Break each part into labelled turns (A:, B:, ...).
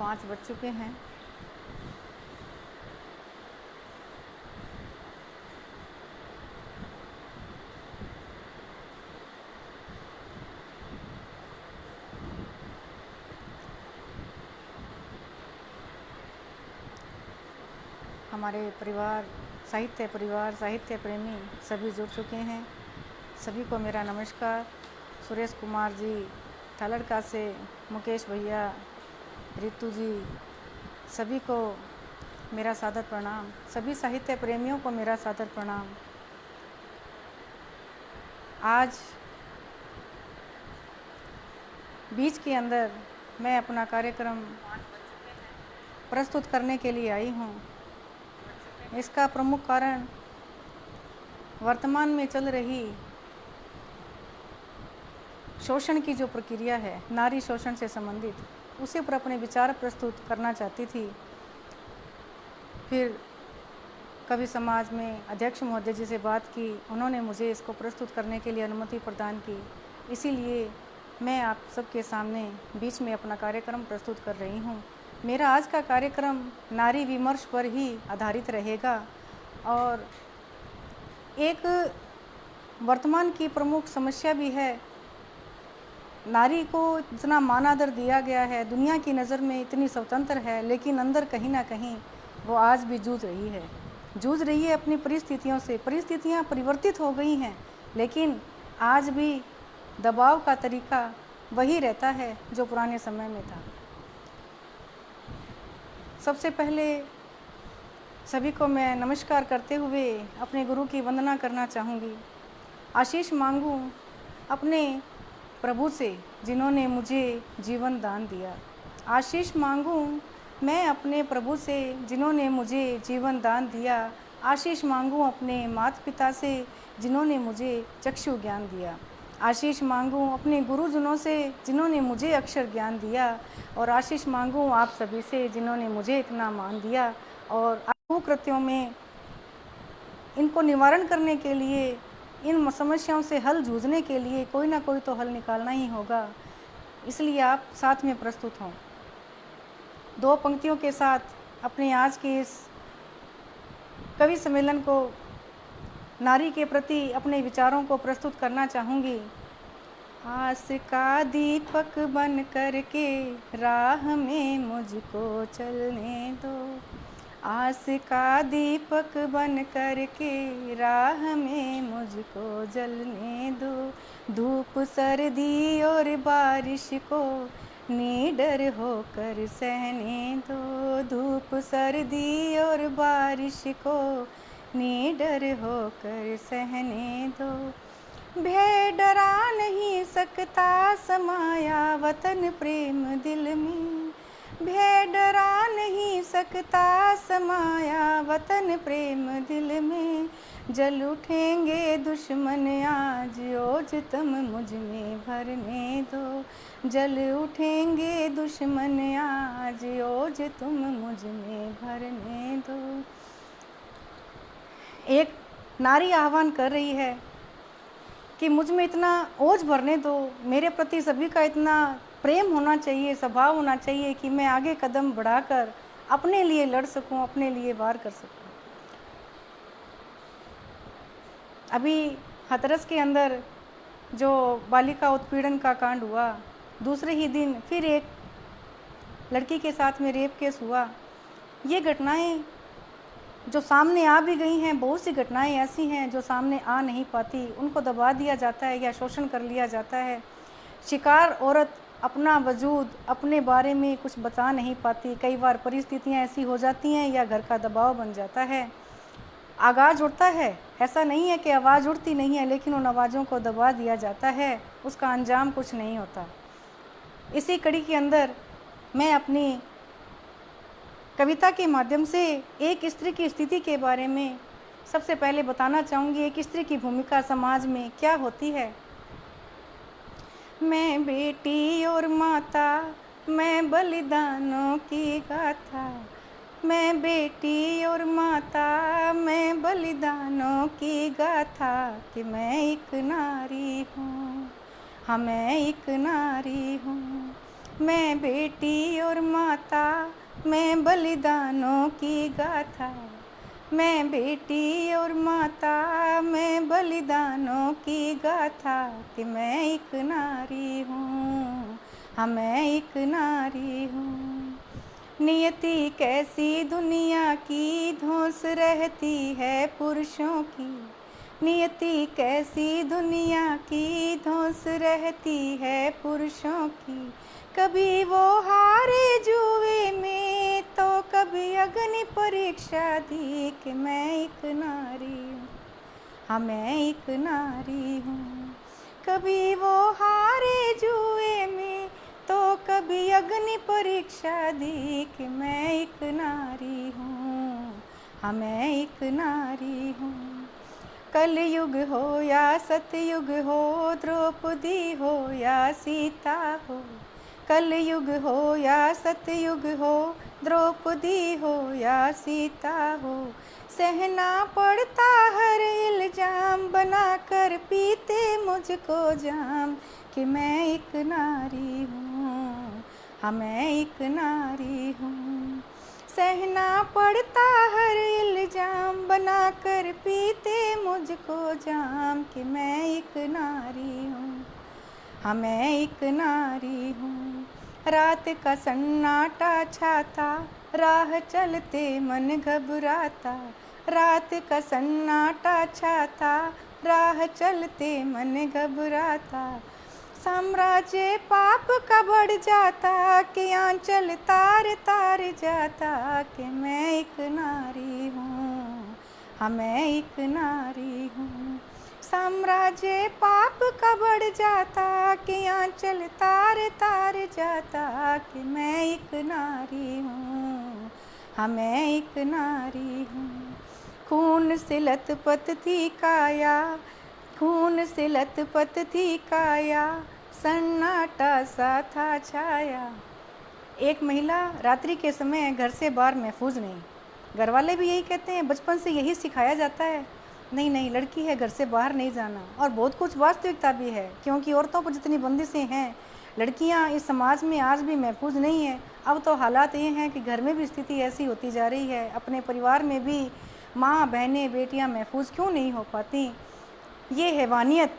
A: 5 बज चुके हैं। हमारे परिवार, साहित्य प्रेमी सभी जुड़ चुके हैं। सभी को मेरा नमस्कार। सुरेश कुमार जी थालड़का से, मुकेश भैया, रितु जी, सभी को मेरा सादर प्रणाम। सभी साहित्य प्रेमियों को मेरा सादर प्रणाम। आज बीच के अंदर मैं अपना कार्यक्रम प्रस्तुत करने के लिए आई हूँ। इसका प्रमुख कारण वर्तमान में चल रही शोषण की जो प्रक्रिया है, नारी शोषण से संबंधित, उसी पर अपने विचार प्रस्तुत करना चाहती थी। फिर कवि समाज में अध्यक्ष महोदय जी से बात की, उन्होंने मुझे इसको प्रस्तुत करने के लिए अनुमति प्रदान की। इसीलिए मैं आप सबके सामने बीच में अपना कार्यक्रम प्रस्तुत कर रही हूँ। मेरा आज का कार्यक्रम नारी विमर्श पर ही आधारित रहेगा और एक वर्तमान की प्रमुख समस्या भी है। नारी को इतना मानादर दिया गया है, दुनिया की नज़र में इतनी स्वतंत्र है, लेकिन अंदर कहीं ना कहीं वो आज भी जूझ रही है अपनी परिस्थितियों से। परिस्थितियाँ परिवर्तित हो गई हैं, लेकिन आज भी दबाव का तरीका वही रहता है जो पुराने समय में था। सबसे पहले सभी को मैं नमस्कार करते हुए अपने गुरु की वंदना करना चाहूँगी। आशीष मांगूँ अपने प्रभु से जिन्होंने मुझे जीवन दान दिया। आशीष मांगूँ मैं अपने प्रभु से जिन्होंने मुझे जीवन दान दिया। आशीष मांगूँ अपने माता पिता से जिन्होंने मुझे चक्षु ज्ञान दिया। आशीष मांगूँ अपने गुरुजनों से जिन्होंने मुझे अक्षर ज्ञान दिया। और आशीष मांगूँ आप सभी से जिन्होंने मुझे इतना मान दिया। और कृत्यों में इनको निवारण करने के लिए, इन समस्याओं से हल जूझने के लिए कोई ना कोई तो हल निकालना ही होगा। इसलिए आप साथ में प्रस्तुत हों। 2 पंक्तियों के साथ अपने आज के इस कवि सम्मेलन को, नारी के प्रति अपने विचारों को प्रस्तुत करना चाहूँगी। आस का दीपक बन कर के राह में मुझको चलने दो। आस का दीपक बन कर के राह में मुझको जलने दो। धूप सर्दी और बारिश को निडर होकर सहने दो। धूप सर्दी और बारिश को निडर होकर सहने दो। भय डरा नहीं सकता समाया वतन प्रेम दिल में। भय डरा नहीं सकता समाया वतन प्रेम दिल में। जल उठेंगे दुश्मन आज ओज तुम मुझ में भरने दो। जल उठेंगे दुश्मन आज ओज तुम मुझ में भरने दो। एक नारी आह्वान कर रही है कि मुझ में इतना ओज भरने दो, मेरे प्रति सभी का इतना प्रेम होना चाहिए, स्वभाव होना चाहिए कि मैं आगे कदम बढ़ाकर अपने लिए लड़ सकूं, अपने लिए वार कर सकूं। अभी हाथरस के अंदर जो बालिका उत्पीड़न का कांड हुआ, दूसरे ही दिन फिर एक लड़की के साथ में रेप केस हुआ। ये घटनाएं जो सामने आ भी गई हैं, बहुत सी घटनाएं ऐसी हैं जो सामने आ नहीं पाती, उनको दबा दिया जाता है या शोषण कर लिया जाता है। शिकार औरत अपना वजूद, अपने बारे में कुछ बता नहीं पाती। कई बार परिस्थितियां ऐसी हो जाती हैं या घर का दबाव बन जाता है। आवाज़ उठता है, ऐसा नहीं है कि आवाज़ उठती नहीं है, लेकिन उन आवाज़ों को दबा दिया जाता है, उसका अंजाम कुछ नहीं होता। इसी कड़ी के अंदर मैं अपनी कविता के माध्यम से एक स्त्री की स्थिति के बारे में सबसे पहले बताना चाहूँगी। एक स्त्री की भूमिका समाज में क्या होती है। मैं बेटी और माता, मैं बलिदानों की गाथा। मैं बेटी और माता, मैं बलिदानों की गाथा कि मैं एक नारी हूँ। हाँ, मैं एक नारी हूँ। मैं बेटी और माता, मैं बलिदानों की गाथा। मैं बेटी और माता, मैं बलिदानों की गाथा, कि मैं एक नारी हूँ, हाँ मैं एक नारी हूँ। नियति कैसी दुनिया की, धौंस रहती है पुरुषों की। नियति कैसी दुनिया की, धौंस रहती है पुरुषों की। कभी वो हारे जुए में, तो कभी अग्नि परीक्षा दी, कि मैं एक नारी हूँ, हाँ मैं एक नारी हूँ। कभी वो हारे जुए में, तो कभी अग्नि परीक्षा दी, कि मैं एक नारी हूँ, हाँ मैं एक नारी हूँ। कलयुग हो या सतयुग हो, द्रौपदी हो या सीता हो। कलयुग हो या सतयुग हो, द्रौपदी हो या सीता हो। सहना पड़ता हर इल्जाम, बनाकर पीते मुझको जाम, कि मैं एक नारी हूँ, हाँ मैं एक नारी हूँ। सहना पड़ता हर इल्जाम, बनाकर पीते मुझको जाम, कि मैं एक नारी हूँ, हाँ मैं एक नारी हूँ। रात का सन्नाटा छाता, राह चलते मन घबराता। रात का सन्नाटा छाता, राह चलते मन घबराता। साम्राज्य पाप का बढ़ जाता, कि आंचल तार तार जाता, कि मैं एक नारी हूँ, हाँ मैं एक नारी हूँ। साम्राज्य पाप का बढ़ जाता, कि आंचल तार तार जाता, कि मैं एक नारी हूँ, हाँ मैं एक नारी हूँ। खून से लथपथ थी काया, खून से लथपथ थी काया, सन्नाटा सा था छाया। एक महिला रात्रि के समय घर से बाहर महफूज नहीं। घर वाले भी यही कहते हैं, बचपन से यही सिखाया जाता है, नहीं नहीं लड़की है घर से बाहर नहीं जाना। और बहुत कुछ वास्तविकता भी है, क्योंकि औरतों पर जितनी बंदिशें हैं, लड़कियां इस समाज में आज भी महफूज नहीं है। अब तो हालात ये हैं कि घर में भी स्थिति ऐसी होती जा रही है, अपने परिवार में भी माँ बहनें बेटियां महफूज क्यों नहीं हो पाती। ये हैवानियत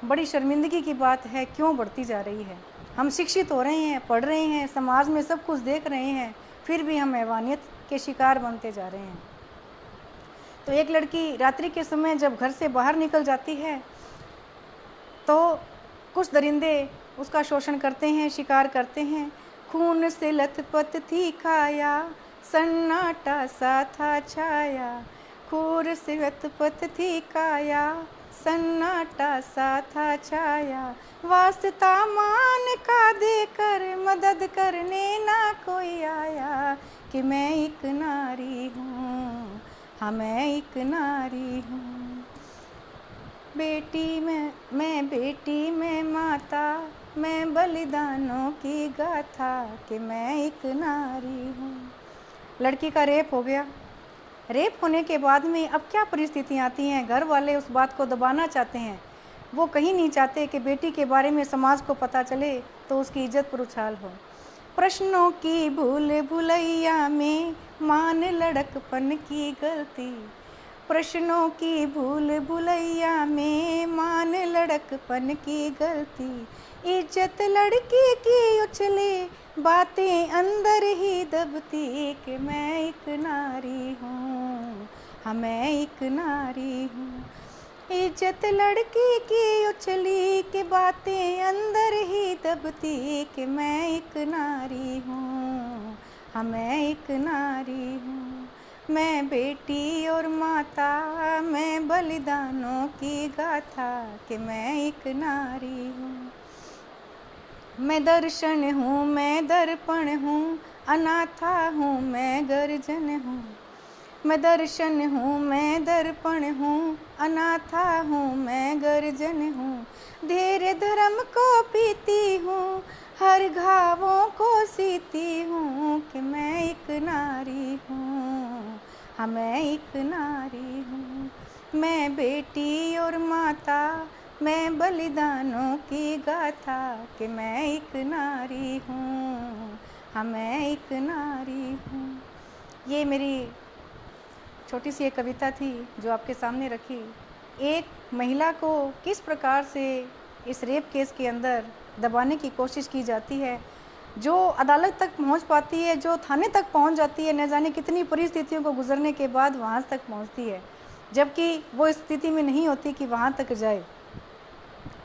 A: बड़ी शर्मिंदगी की बात है, क्यों बढ़ती जा रही है। हम शिक्षित हो रहे हैं, पढ़ रहे हैं, समाज में सब कुछ देख रहे हैं, फिर भी हम हैवानियत के शिकार बनते जा रहे हैं। तो एक लड़की रात्रि के समय जब घर से बाहर निकल जाती है, तो कुछ दरिंदे उसका शोषण करते हैं, शिकार करते हैं। खून से लथपथ थी काया, सन्नाटा सा था छाया। खून से लथपथ थी काया, सन्नाटा सा था छाया। वास्ता मान का देकर मदद करने ना कोई आया, कि मैं एक नारी हूँ, हाँ मैं एक नारी हूँ। बेटी मैं बेटी मैं माता, मैं बलिदानों की गाथा, कि मैं एक नारी हूँ। लड़की का रेप हो गया। रेप होने के बाद में अब क्या परिस्थितियाँ आती हैं, घर वाले उस बात को दबाना चाहते हैं। वो कहीं नहीं चाहते कि बेटी के बारे में समाज को पता चले तो उसकी इज्जत पर उछाल हो। प्रश्नों की भूल भुलैया में मान लड़कपन की गलती। प्रश्नों की भूल भुलैया में मान लड़कपन की गलती। इज्जत लड़की की उछली, बातें अंदर ही दबती, कि मैं एक नारी हूँ, हाँ मैं एक नारी हूँ। इज्जत लड़की की उछली, कि बातें अंदर ही दबती, कि मैं एक नारी हूँ, हाँ मैं एक नारी हूँ। मैं बेटी और माता, मैं बलिदानों की गाथा, कि मैं एक नारी हूँ। मैं दर्शन हूँ, मैं दर्पण हूँ, अनाथा हूँ, मैं गर्जन हूँ। मैं दर्शन हूँ, मैं दर्पण हूँ, अनाथा हूँ, मैं गर्जन हूँ। धैर्य धर्म को पीती हूँ, हर घावों को सीती हूँ, कि मैं एक नारी हूँ, हाँ मैं एक नारी हूँ। मैं बेटी और माता, मैं बलिदानों की गाथा कि मैं एक नारी हूँ, हाँ मैं एक नारी हूँ। ये मेरी छोटी सी एक कविता थी जो आपके सामने रखी। एक महिला को किस प्रकार से इस रेप केस के अंदर दबाने की कोशिश की जाती है, जो अदालत तक पहुंच पाती है, जो थाने तक पहुंच जाती है, न जाने कितनी परिस्थितियों को गुजरने के बाद वहां तक पहुंचती है, जबकि वो इस स्थिति में नहीं होती कि वहां तक जाए।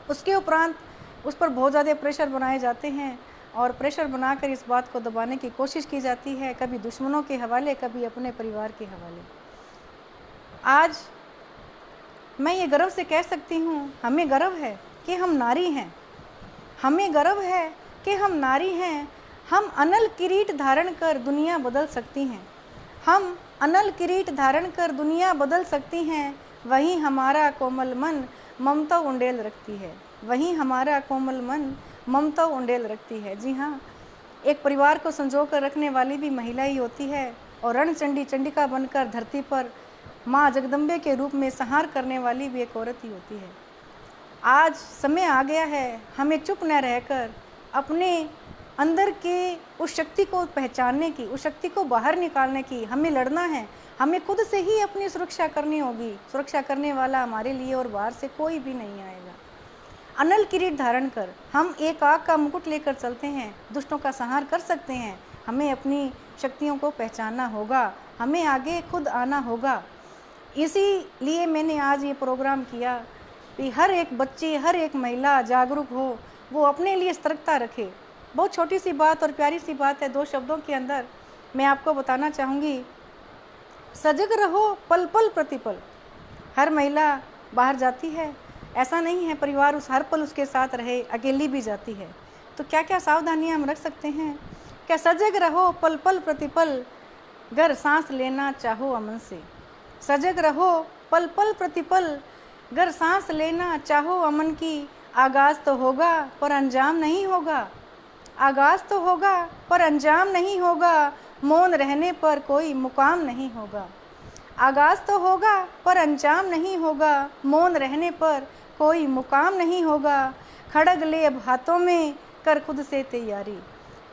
A: उसके उपरांत उस पर बहुत ज़्यादा प्रेशर बनाए जाते हैं और प्रेशर बनाकर इस बात को दबाने की कोशिश की जाती है, कभी दुश्मनों के हवाले, कभी अपने परिवार के हवाले। आज मैं ये गर्व से कह सकती हूँ, हमें गर्व है कि हम नारी हैं, हमें गर्व है कि हम नारी हैं। हम अनल किरीट धारण कर दुनिया बदल सकती हैं, हम अनल किरीट धारण कर दुनिया बदल सकती हैं। वहीं हमारा कोमल मन ममता उंडेल रखती है, वहीं हमारा कोमल मन ममता उंडेल रखती है। जी हाँ, एक परिवार को संजो कर रखने वाली भी महिला ही होती है और रणचंडी चंडिका बनकर धरती पर माँ जगदम्बे के रूप में संहार करने वाली भी एक औरत ही होती है। आज समय आ गया है हमें चुप न रहकर अपने अंदर के उस शक्ति को पहचानने की, उस शक्ति को बाहर निकालने की। हमें लड़ना है, हमें खुद से ही अपनी सुरक्षा करनी होगी। सुरक्षा करने वाला हमारे लिए और बाहर से कोई भी नहीं आएगा। अनल किरीट धारण कर हम एक आग का मुकुट लेकर चलते हैं, दुष्टों का संहार कर सकते हैं। हमें अपनी शक्तियों को पहचानना होगा, हमें आगे खुद आना होगा। इसीलिए मैंने आज ये प्रोग्राम किया कि हर एक बच्ची, हर एक महिला जागरूक हो, वो अपने लिए सतर्कता रखे। बहुत छोटी सी बात और प्यारी सी बात है, 2 शब्दों के अंदर मैं आपको बताना चाहूँगी। सजग रहो पल पल प्रतिपल। हर महिला बाहर जाती है, ऐसा नहीं है परिवार उस हर पल उसके साथ रहे, अकेली भी जाती है। तो क्या क्या सावधानियाँ हम रख सकते हैं? क्या सजग रहो पल पल प्रतिपल, गर सांस लेना चाहो अमन से। सजग रहो पल पल प्रतिपल, गर सांस लेना चाहो अमन की। आगाज़ तो होगा पर अंजाम नहीं होगा, आगाज़ तो होगा पर अंजाम नहीं होगा। मौन रहने पर कोई मुकाम नहीं होगा। आगाज़ तो होगा पर अंजाम नहीं होगा, मौन रहने पर कोई मुकाम नहीं होगा। खड़ग ले अब हाथों में कर खुद से तैयारी,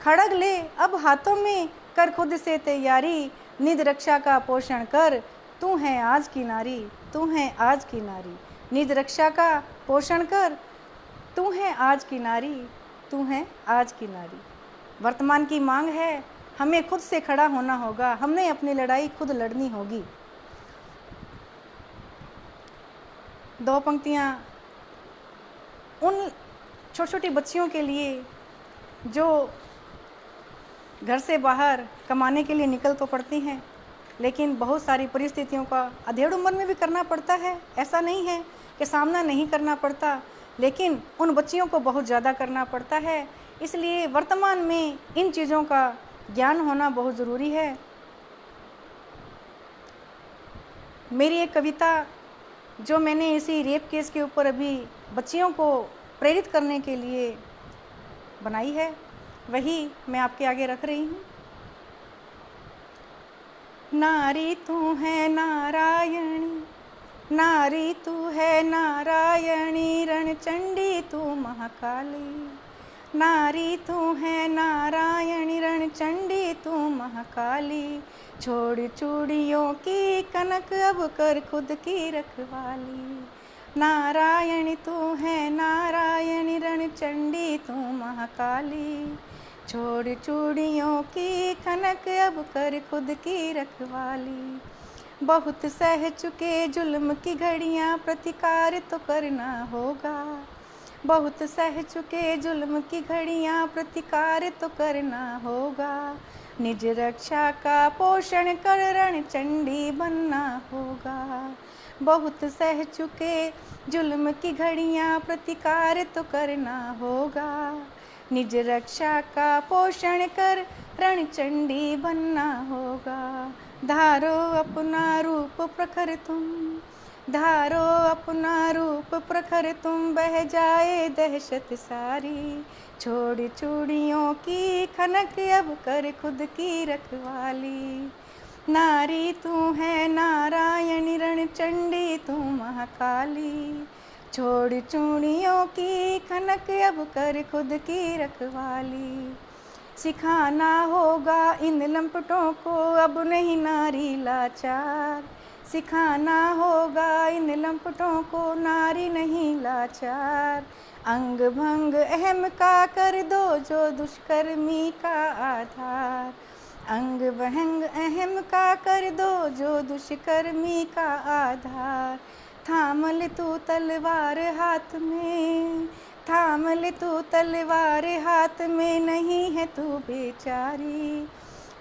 A: खड़ग ले अब हाथों में कर खुद से तैयारी। निज रक्षा का पोषण कर, तू है आज की नारी, तू है आज की नारी। निज रक्षा का पोषण कर, तू है आज की नारी, तू है आज की नारी। वर्तमान की मांग है, हमें खुद से खड़ा होना होगा, हमने अपनी लड़ाई खुद लड़नी होगी। 2 पंक्तियाँ उन छोटी छोटी बच्चियों के लिए जो घर से बाहर कमाने के लिए निकल तो पड़ती हैं, लेकिन बहुत सारी परिस्थितियों का अधेड़ उम्र में भी करना पड़ता है। ऐसा नहीं है कि सामना नहीं करना पड़ता, लेकिन उन बच्चियों को बहुत ज़्यादा करना पड़ता है। इसलिए वर्तमान में इन चीज़ों का ज्ञान होना बहुत ज़रूरी है। मेरी एक कविता जो मैंने इसी रेप केस के ऊपर अभी बच्चियों को प्रेरित करने के लिए बनाई है, वही मैं आपके आगे रख रही हूँ। नारी तू है नारायणी, नारी तू है नारायणी, रणचंडी तू महाकाली। नारी तू है नारायणी, रणचंडी तू महाकाली। छोड़ चूड़ियों की कनक अब कर खुद की रखवाली। नारायणी तू है नारायणी, रणचंडी तू महाकाली। छोड़ चूड़ियों की कनक अब कर खुद की रखवाली। बहुत सह चुके जुल्म की घड़ियाँ, प्रतिकार तो करना होगा। बहुत सह चुके जुल्म की घड़ियाँ, प्रतिकार तो करना होगा। निज रक्षा का पोषण कर रणचंडी बनना होगा। बहुत सह चुके जुल्म की घड़ियाँ, प्रतिकार तो करना होगा। निज रक्षा का पोषण कर रणचंडी बनना होगा। धारो अपना रूप प्रखर तुम, धारो अपना रूप प्रखर तुम, बह जाए दहशत सारी। छोड़ चूड़ियों की खनक अब कर खुद की रखवाली। नारी तू है नारायणी, रणचंडी तू महाकाली। छोड़ चूड़ियों की खनक अब कर खुद की रखवाली। सिखाना होगा इन लंपटों को अब नहीं नारी लाचार। सिखाना होगा इन लंपटों को नारी नहीं लाचार। अंग भंग अहम का कर दो जो दुष्कर्मी का आधार। अंग भंग अहम का कर दो जो दुष्कर्मी का आधार। थाम ले तू तलवार हाथ में, थाम ले तू तलवार हाथ में, नहीं है तू बेचारी।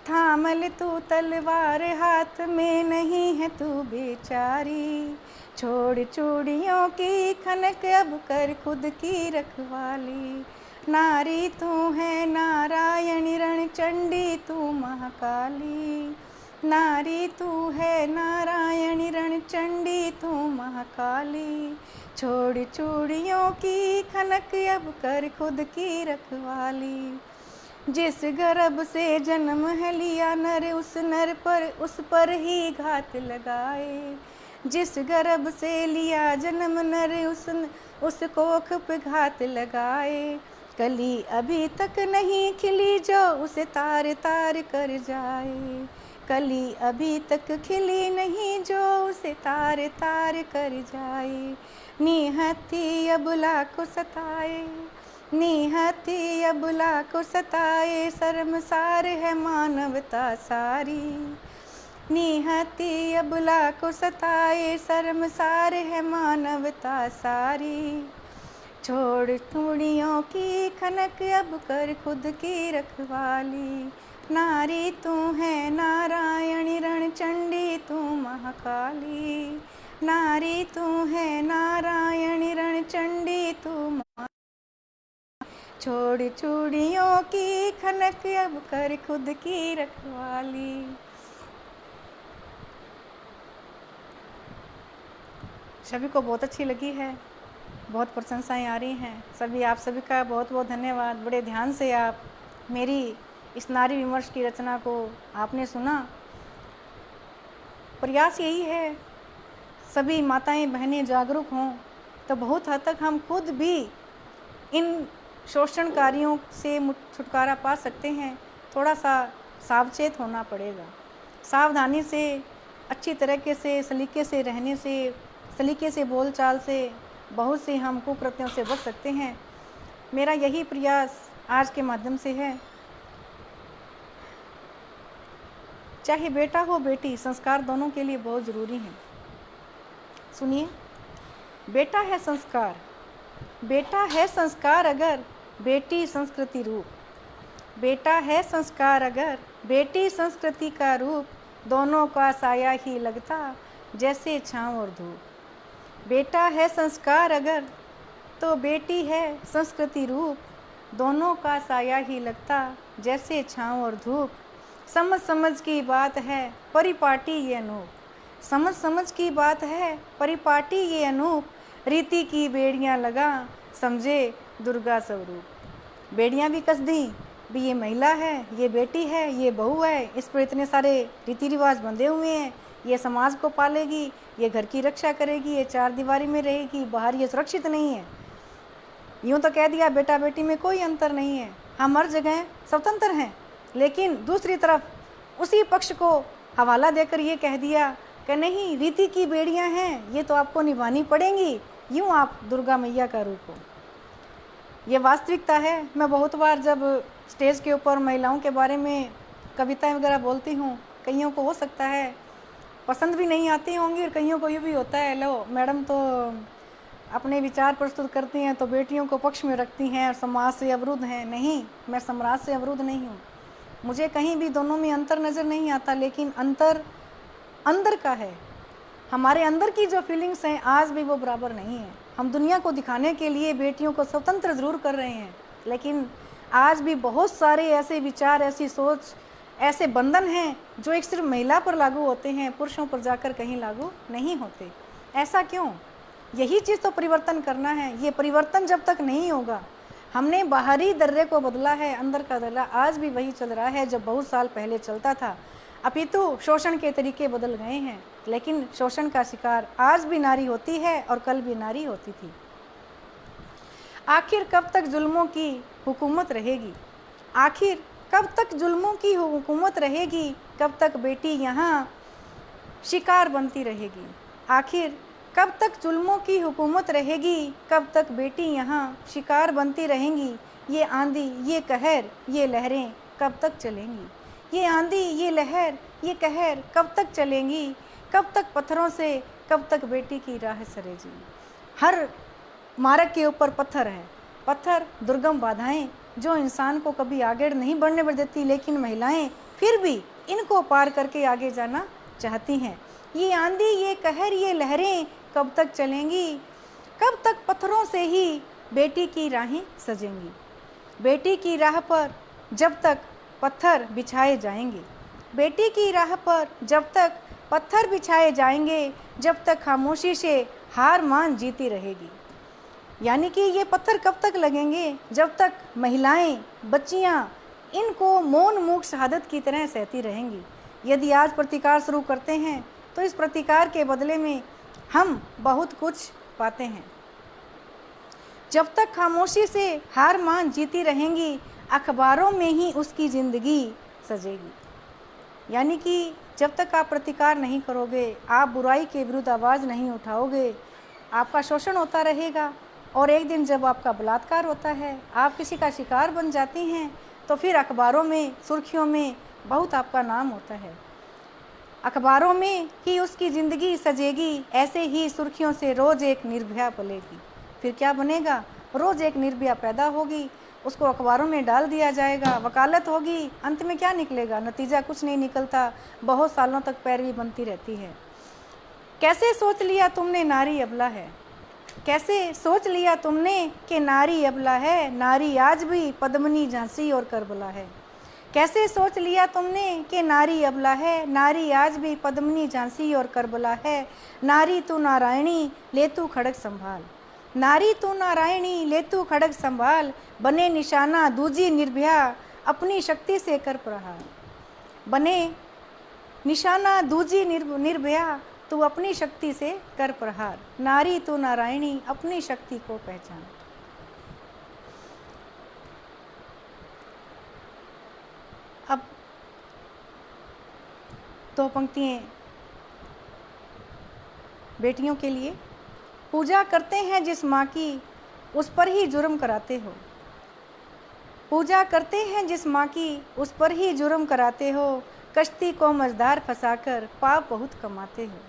A: थाम ले तू तलवार हाथ में, नहीं है तू बेचारी। छोड़ चूड़ियों की खनक अब कर खुद की रखवाली। नारी तू है नारायणी रणचंडी तू महाकाली। नारी तू है नारायणी रणचंडी तू महाकाली। छोड़ चूड़ियों की खनक अब कर खुद की रखवाली। जिस गर्भ से जन्म है लिया नर उस नर पर उस पर ही घात लगाए। जिस गर्भ से लिया जन्म नर उस कोख पे घात लगाए। कली अभी तक नहीं खिली जो उसे तार तार कर जाए। कली अभी तक खिली नहीं जो उसे तार तार कर जाए। निहत्थी अबला को सताए, निहत्थी अबला को सताए, शर्मसार है मानवता सारी। निहत्थी अबला को सताए, शर्मसार है मानवता सारी। छोड़ चूड़ियों की खनक अब कर खुद की रखवाली। नारी तू है नारायणी रणचंडी तू महाकाली। नारी तू है नारायणी रणचंडी तू छोड़ चूड़ियों की खनक अब कर खुद की रखवाली। सभी को बहुत अच्छी लगी है, बहुत प्रशंसाएं आ रही हैं। सभी आप सभी का बहुत बहुत धन्यवाद। बड़े ध्यान से आप मेरी इस नारी विमर्श की रचना को आपने सुना। प्रयास यही है सभी माताएं बहनें जागरूक हों तो बहुत हद तक हम खुद भी इन शोषणकारियों से छुटकारा पा सकते हैं। थोड़ा सा सावचेत होना पड़ेगा। सावधानी से, अच्छी तरीके से, सलीके से रहने से, सलीके से बोलचाल से बहुत से हम कुकृत्यों से बच सकते हैं। मेरा यही प्रयास आज के माध्यम से है। चाहे बेटा हो बेटी, संस्कार दोनों के लिए बहुत ज़रूरी हैं। सुनिए, बेटा है संस्कार, बेटा है संस्कार अगर बेटी संस्कृति रूप। बेटा है संस्कार अगर बेटी संस्कृति का रूप, दोनों का साया ही लगता जैसे छाँव और धूप। बेटा है संस्कार अगर तो बेटी है संस्कृति रूप, दोनों का साया ही लगता जैसे छाँव और धूप। समझ समझ की बात है परिपाटी ये अनूप, समझ समझ की बात है परिपाटी ये अनूप। रीति की बेड़ियाँ लगा समझे दुर्गा स्वरूप। बेड़ियाँ भी कस दी भी ये महिला है, ये बेटी है, ये बहू है, इस पर इतने सारे रीति रिवाज बंधे हुए हैं। ये समाज को पालेगी, ये घर की रक्षा करेगी, ये चार दीवारी में रहेगी, बाहर ये सुरक्षित नहीं है। यूँ तो कह दिया बेटा बेटी में कोई अंतर नहीं है, हम हर जगह स्वतंत्र हैं। लेकिन दूसरी तरफ उसी पक्ष को हवाला देकर ये कह दिया कि नहीं, रीति की बेड़ियां हैं, ये तो आपको निभानी पड़ेंगी, यूँ आप दुर्गा मैया का रूप हो। ये वास्तविकता है। मैं बहुत बार जब स्टेज के ऊपर महिलाओं के बारे में कविताएं वगैरह बोलती हूँ, कईयों को हो सकता है पसंद भी नहीं आती होंगी और कईयों को ये भी होता है लो मैडम तो अपने विचार प्रस्तुत करती हैं तो बेटियों को पक्ष में रखती हैं और समाज से अवरुद्ध हैं। नहीं, मैं समाज से अवरुद्ध नहीं हूँ, मुझे कहीं भी दोनों में अंतर नज़र नहीं आता। लेकिन अंतर अंदर का है, हमारे अंदर की जो फीलिंग्स हैं आज भी वो बराबर नहीं है। हम दुनिया को दिखाने के लिए बेटियों को स्वतंत्र ज़रूर कर रहे हैं, लेकिन आज भी बहुत सारे ऐसे विचार, ऐसी सोच, ऐसे बंधन हैं जो एक सिर्फ महिला पर लागू होते हैं, पुरुषों पर जाकर कहीं लागू नहीं होते। ऐसा क्यों? यही चीज़ तो परिवर्तन करना है। ये परिवर्तन जब तक नहीं होगा, हमने बाहरी दर्रे को बदला है, अंदर का दर्रा आज भी वही चल रहा है जो बहुत साल पहले चलता था। अपितु शोषण के तरीके बदल गए हैं, लेकिन शोषण का शिकार आज भी नारी होती है और कल भी नारी होती थी। आखिर कब तक जुल्मों की हुकूमत रहेगी, आखिर कब तक जुल्मों की हुकूमत रहेगी, कब तक बेटी यहाँ शिकार बनती रहेगी, आखिर कब तक जुल्मों की हुकूमत रहेगी, कब तक बेटी यहाँ शिकार बनती रहेंगी। ये आंधी ये कहर ये लहरें कब तक चलेंगी, ये आंधी ये लहर ये कहर कब तक चलेंगी, कब तक पत्थरों से कब तक बेटी की राह सरेगी। हर मार्ग के ऊपर पत्थर है, पत्थर दुर्गम बाधाएं जो इंसान को कभी आगे नहीं बढ़ने देती, लेकिन महिलाएं फिर भी इनको पार करके आगे जाना चाहती हैं। ये आंधी ये कहर ये लहरें कब तक चलेंगी, कब तक पत्थरों से ही बेटी की राहें सजेंगी। बेटी की राह पर जब तक पत्थर बिछाए जाएंगे, बेटी की राह पर जब तक पत्थर बिछाए जाएंगे, जब तक खामोशी से हार मान जीती रहेगी। यानी कि ये पत्थर कब तक लगेंगे, जब तक महिलाएं बच्चियां इनको मौन मूक शहादत की तरह सहती रहेंगी। यदि आज प्रतिकार शुरू करते हैं तो इस प्रतिकार के बदले में हम बहुत कुछ पाते हैं। जब तक खामोशी से हार मान जीती रहेंगी, अखबारों में ही उसकी ज़िंदगी सजेगी। यानी कि जब तक आप प्रतिकार नहीं करोगे, आप बुराई के विरुद्ध आवाज़ नहीं उठाओगे, आपका शोषण होता रहेगा। और एक दिन जब आपका बलात्कार होता है, आप किसी का शिकार बन जाती हैं, तो फिर अखबारों में सुर्खियों में बहुत आपका नाम होता है। अखबारों में ही उसकी ज़िंदगी सजेगी, ऐसे ही सुर्खियों से रोज़ एक निर्भया पलेगी। फिर क्या बनेगा, रोज़ एक निर्भया पैदा होगी, उसको अखबारों में डाल दिया जाएगा, वकालत होगी, अंत में क्या निकलेगा, नतीजा कुछ नहीं निकलता, बहुत सालों तक पैरवी बनती रहती है। कैसे सोच लिया तुमने नारी अबला है, कैसे सोच लिया तुमने कि नारी अबला है, नारी आज भी पद्मिनी झांसी और करबला है। कैसे सोच लिया तुमने कि नारी अबला है, नारी आज भी पद्मिनी झांसी और करबला है। नारी तू नारायणी ले तू खड़ग संभाल, नारी तू नारायणी ले तू खड़ग संभाल, बने निशाना दूजी निर्भया अपनी शक्ति से कर प्रहार। बने निशाना दूजी निर्भया तू अपनी शक्ति से कर प्रहार। नारी तू नारायणी अपनी शक्ति को पहचान। अब दो पंक्तियाँ बेटियों के लिए। पूजा करते हैं जिस माँ की उस पर ही जुर्म कराते हो, पूजा करते हैं जिस माँ की उस पर ही जुर्म कराते हो, कश्ती को मझधार फंसाकर पाप बहुत कमाते हो।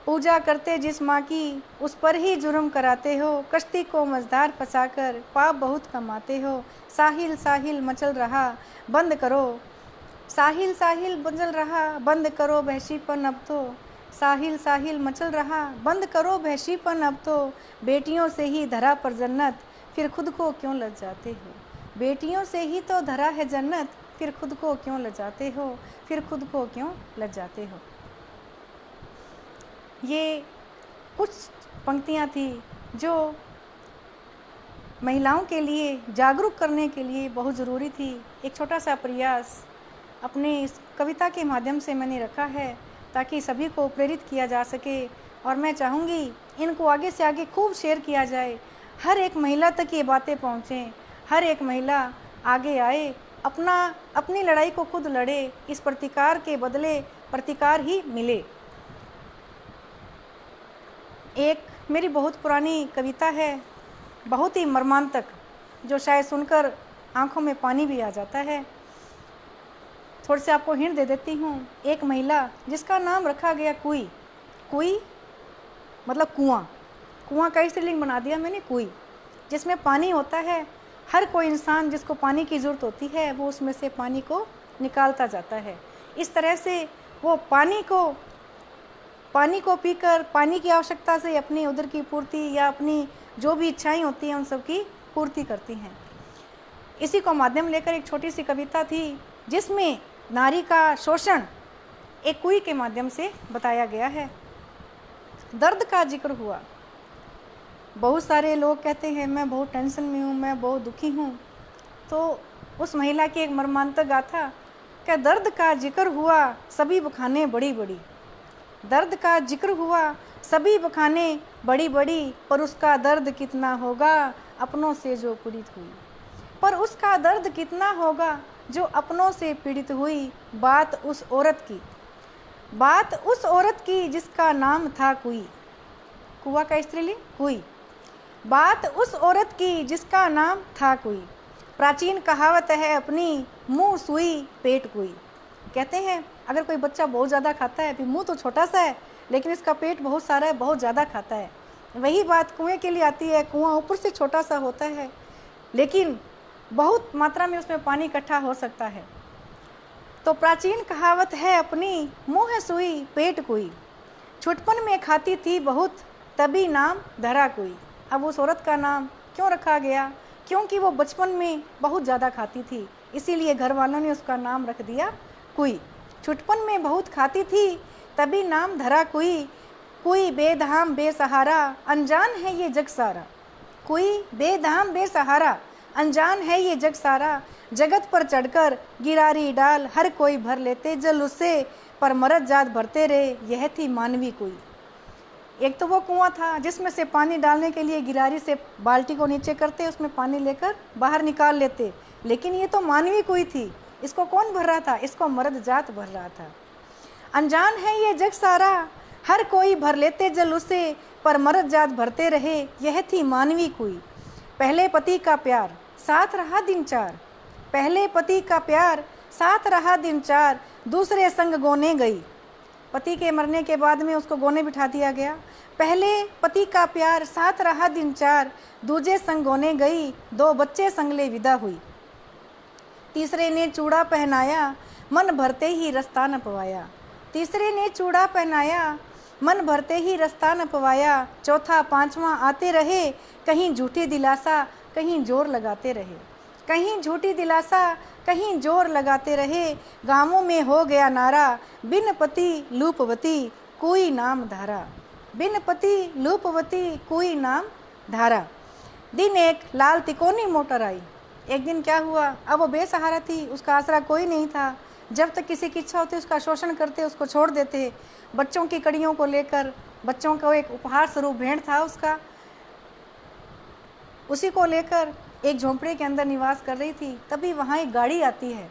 A: पूजा करते जिस माँ की उस पर ही जुर्म कराते हो, कश्ती को मझधार फंसाकर पाप बहुत कमाते हो। साहिल साहिल मचल रहा बंद करो, साहिल साहिल मचल रहा बंद करो वहशीपन अब तो, साहिल साहिल मचल रहा बंद करो वहशीपन अब तो। बेटियों से ही धरा पर जन्नत फिर खुद को क्यों लजाते हो, बेटियों से ही तो धरा है जन्नत फिर खुद को क्यों लजाते हो, फिर खुद को क्यों लजाते हो। ये कुछ पंक्तियाँ थी जो महिलाओं के लिए जागरूक करने के लिए बहुत ज़रूरी थी। एक छोटा सा प्रयास अपने इस कविता के माध्यम से मैंने रखा है ताकि सभी को प्रेरित किया जा सके, और मैं चाहूँगी इनको आगे से आगे खूब शेयर किया जाए, हर एक महिला तक ये बातें पहुँचें, हर एक महिला आगे आए, अपनी लड़ाई को खुद लड़े, इस प्रतिकार के बदले प्रतिकार ही मिले। एक मेरी बहुत पुरानी कविता है, बहुत ही मर्मांतक, जो शायद सुनकर आंखों में पानी भी आ जाता है। थोड़े से आपको हिंट दे देती हूँ। एक महिला जिसका नाम रखा गया कुई, कुई मतलब कुआं, कुआं का स्त्रीलिंग बना दिया मैंने कुई, जिसमें पानी होता है। हर कोई इंसान जिसको पानी की ज़रूरत होती है वो उसमें से पानी को निकालता जाता है। इस तरह से वो पानी को पीकर पानी की आवश्यकता से अपनी उदर की पूर्ति या अपनी जो भी इच्छाएं होती हैं उन सब की पूर्ति करती हैं। इसी को माध्यम लेकर एक छोटी सी कविता थी जिसमें नारी का शोषण एक कुई के माध्यम से बताया गया है। दर्द का जिक्र हुआ। बहुत सारे लोग कहते हैं मैं बहुत टेंशन में हूँ, मैं बहुत दुखी हूँ। तो उस महिला की एक मर्मांतक गाथा क्या, दर्द का जिक्र हुआ सभी बखाने बड़ी बड़ी, दर्द का जिक्र हुआ सभी बखाने बड़ी बड़ी, पर उसका दर्द कितना होगा अपनों से जो पीड़ित हुई। पर उसका दर्द कितना होगा जो अपनों से पीड़ित हुई। बात उस औरत की जिसका नाम था कुई। कुआ का स्त्रीलिंग कुई। बात उस औरत की जिसका नाम था कुई। प्राचीन कहावत है अपनी, मुंह सुई पेट कुई। कहते हैं अगर कोई बच्चा बहुत ज़्यादा खाता है, अभी मुंह तो छोटा सा है लेकिन इसका पेट बहुत सारा है, बहुत ज़्यादा खाता है। वही बात कुएं के लिए आती है। कुआं ऊपर से छोटा सा होता है लेकिन बहुत मात्रा में उसमें पानी इकट्ठा हो सकता है। तो प्राचीन कहावत है अपनी, मुँह सुई पेट कुई। छुटपन में खाती थी बहुत, तभी नाम धरा कोई। अब उस औरत का नाम क्यों रखा गया? क्योंकि वो बचपन में बहुत ज़्यादा खाती थी, इसीलिए घर वालों ने उसका नाम रख दिया कुई। छुटपन में बहुत खाती थी तभी नाम धरा कुई। कोई बेधाम बेसहारा अनजान है ये जग सारा। कोई बेधाम बेसहारा अनजान है ये जग सारा। जगत पर चढ़कर गिरारी डाल हर कोई भर लेते जल उससे, पर मरद जात भरते रहे यह थी मानवी कोई। एक तो वो कुआं था जिसमें से पानी डालने के लिए गिरारी से बाल्टी को नीचे करते, उसमें पानी लेकर बाहर निकाल लेते, लेकिन ये तो मानवी कुई थी। इसको कौन भर रहा था? इसको मर्द जात भर रहा था। अनजान है ये जग सारा हर कोई भर लेते जल उसे, पर मर्द जात भरते रहे यह थी मानवी कुई। पहले पति का प्यार साथ रहा दिन चार। पहले पति का प्यार साथ रहा दिन चार, दूसरे संग गोने गई। पति के मरने के बाद में उसको गोने बिठा दिया गया। पहले पति का प्यार साथ रहा दिन चार, दूजे संग गोने गई, दो बच्चे संग ले विदा हुई। तीसरे ने चूड़ा पहनाया मन भरते ही रास्ता न पवाया। तीसरे ने चूड़ा पहनाया मन भरते ही रास्ता न पवाया। चौथा पांचवा आते रहे, कहीं झूठी दिलासा कहीं जोर लगाते रहे। कहीं झूठी दिलासा कहीं जोर लगाते रहे। गांवों में हो गया नारा, बिन पति लूपवती कोई नाम धारा। बिन पति लूपवती कोई नाम धारा। दिन एक लाल तिकोनी मोटर आई। एक दिन क्या हुआ, अब वो बेसहारा थी, उसका आसरा कोई नहीं था। जब तक किसी की इच्छा होती उसका शोषण करते, उसको छोड़ देते। बच्चों की कड़ियों को लेकर, बच्चों को एक उपहार स्वरूप भेंट था उसका, उसी को लेकर एक झोंपड़े के अंदर निवास कर रही थी। तभी वहाँ एक गाड़ी आती है,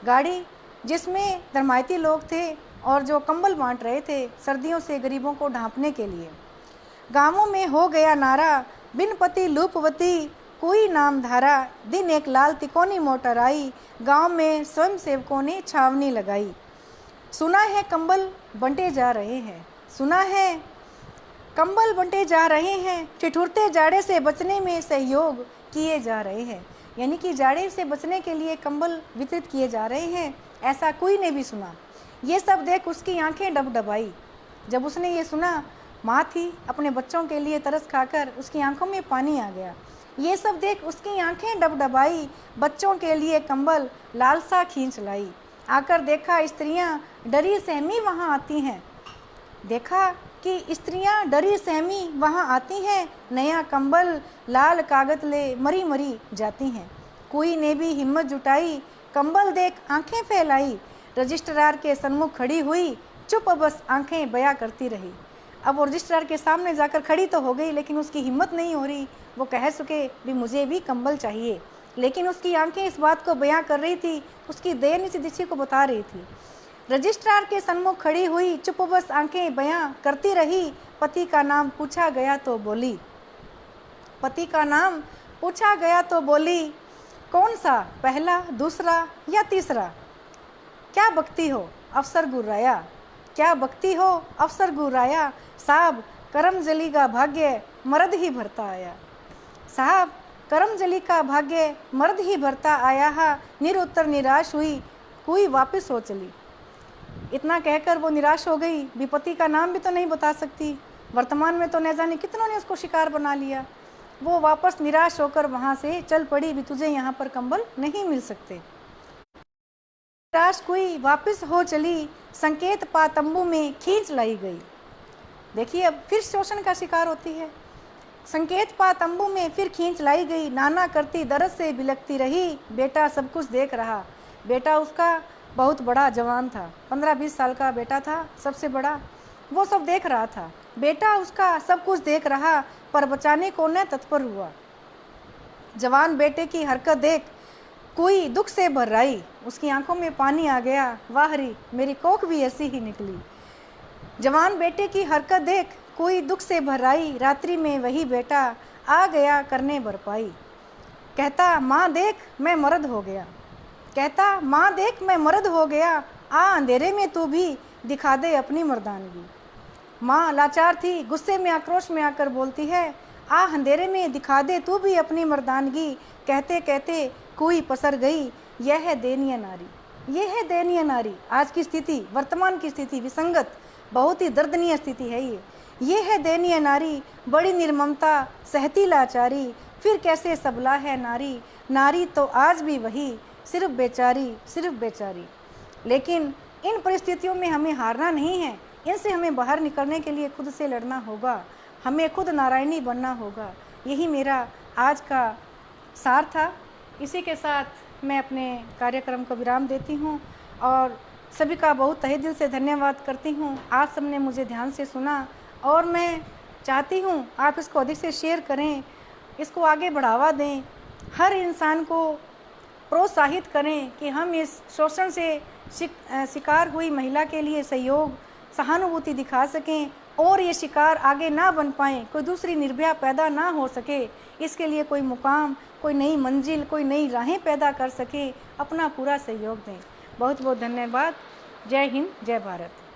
A: गाड़ी जिसमें धर्मायती लोग थे और जो कंबल बांट रहे थे सर्दियों से गरीबों को ढांपने के लिए। गांवों में हो गया नारा, बिन पति लूपवती कोई नाम धारा। दिन एक लाल तिकोनी मोटर आई, गांव में स्वयं सेवकों ने छावनी लगाई। सुना है कंबल बंटे जा रहे हैं। सुना है कंबल बंटे जा रहे हैं। ठिठुरते जाड़े से बचने में सहयोग किए जा रहे हैं। यानी कि जाड़े से बचने के लिए कंबल वितरित किए जा रहे हैं, ऐसा कोई ने भी सुना। ये सब देख उसकी आंखें डबडबाई। जब उसने ये सुना, माँ थी, अपने बच्चों के लिए तरस खाकर उसकी आंखों में पानी आ गया। ये सब देख उसकी आंखें डबडबाई, बच्चों के लिए कंबल लालसा खींच लाई। आकर देखा स्त्रियां डरी सहमी वहाँ आती हैं। देखा कि स्त्रियां डरी सहमी वहाँ आती हैं, नया कंबल लाल कागज ले मरी मरी जाती हैं। कोई ने भी हिम्मत जुटाई, कंबल देख आंखें फैलाई। रजिस्ट्रार के सन्मुख खड़ी हुई, चुप बस आंखें बया करती रही। अब वो रजिस्ट्रार के सामने जाकर खड़ी तो हो गई, लेकिन उसकी हिम्मत नहीं हो रही वो कह सके भी मुझे भी कंबल चाहिए, लेकिन उसकी आंखें इस बात को बयां कर रही थी, उसकी दयनीय स्थिति को बता रही थी। रजिस्ट्रार के सन्मुख खड़ी हुई, चुप बस आंखें बयां करती रही। पति का नाम पूछा गया तो बोली। पति का नाम पूछा गया तो बोली, कौन सा, पहला, दूसरा या तीसरा? क्या बकती हो अफसर गुर्राया। क्या बकती हो अफसर गुर्राया। साहब करम जली का भाग्य मर्द ही भरता आया। साहब करम जली का भाग्य मर्द ही भरता आया है। निरुत्तर निराश हुई, कोई वापस हो चली। इतना कहकर वो निराश हो गई, विपत्ति का नाम भी तो नहीं बता सकती। वर्तमान में तो न जाने कितनों ने उसको शिकार बना लिया। वो वापस निराश होकर वहाँ से चल पड़ी, भी तुझे यहाँ पर कंबल नहीं मिल सकते। निराश हुई, वापस हो चली, संकेत पा तंबू में खींच लाई गई। देखिए अब फिर शोषण का शिकार होती है। संकेत पा तंबू में फिर खींच लाई गई, नाना करती दर्द से बिलखती रही। बेटा सब कुछ देख रहा। बेटा उसका बहुत बड़ा जवान था, 15-20 साल का बेटा था, सबसे बड़ा, वो सब देख रहा था। बेटा उसका सब कुछ देख रहा, पर बचाने को न तत्पर हुआ। जवान बेटे की हरकत देख कोई दुख से भर्राई, उसकी आंखों में पानी आ गया, वाह री मेरी कोख भी ऐसी ही निकली। जवान बेटे की हरकत देख कोई दुख से भर्राई, रात्रि में वही बेटा आ गया करने भरपाई। कहता माँ देख मैं मर्द हो गया, कहता माँ देख मैं मर्द हो गया, आ अंधेरे में तू भी दिखा दे अपनी मर्दानगी। माँ लाचार थी, गुस्से में आक्रोश में आकर बोलती है, आ अंधेरे में दिखा दे तू भी अपनी मर्दानगी। कहते कहते कोई पसर गई, यह है दयनीय नारी, यह है दयनीय नारी। आज की स्थिति, वर्तमान की स्थिति विसंगत, बहुत ही दर्दनीय स्थिति है ये है दयनीय नारी, बड़ी निर्ममता सहती लाचारी, फिर कैसे सबला है नारी, नारी तो आज भी वही, सिर्फ बेचारी, सिर्फ बेचारी। लेकिन इन परिस्थितियों में हमें हारना नहीं है, इनसे हमें बाहर निकलने के लिए खुद से लड़ना होगा, हमें खुद नारायणी बनना होगा। यही मेरा आज का सार था। इसी के साथ मैं अपने कार्यक्रम को विराम देती हूँ और सभी का बहुत तहे दिल से धन्यवाद करती हूँ। आप सबने मुझे ध्यान से सुना और मैं चाहती हूँ आप इसको अधिक से शेयर करें, इसको आगे बढ़ावा दें, हर इंसान को प्रोत्साहित करें कि हम इस शोषण से शिकार हुई महिला के लिए सहयोग, सहानुभूति दिखा सकें और ये शिकार आगे ना बन पाएँ, कोई दूसरी निर्भया पैदा ना हो सके। इसके लिए कोई मुकाम, कोई नई मंजिल, कोई नई राहें पैदा कर सके, अपना पूरा सहयोग दें। बहुत बहुत धन्यवाद। जय हिंद, जय भारत।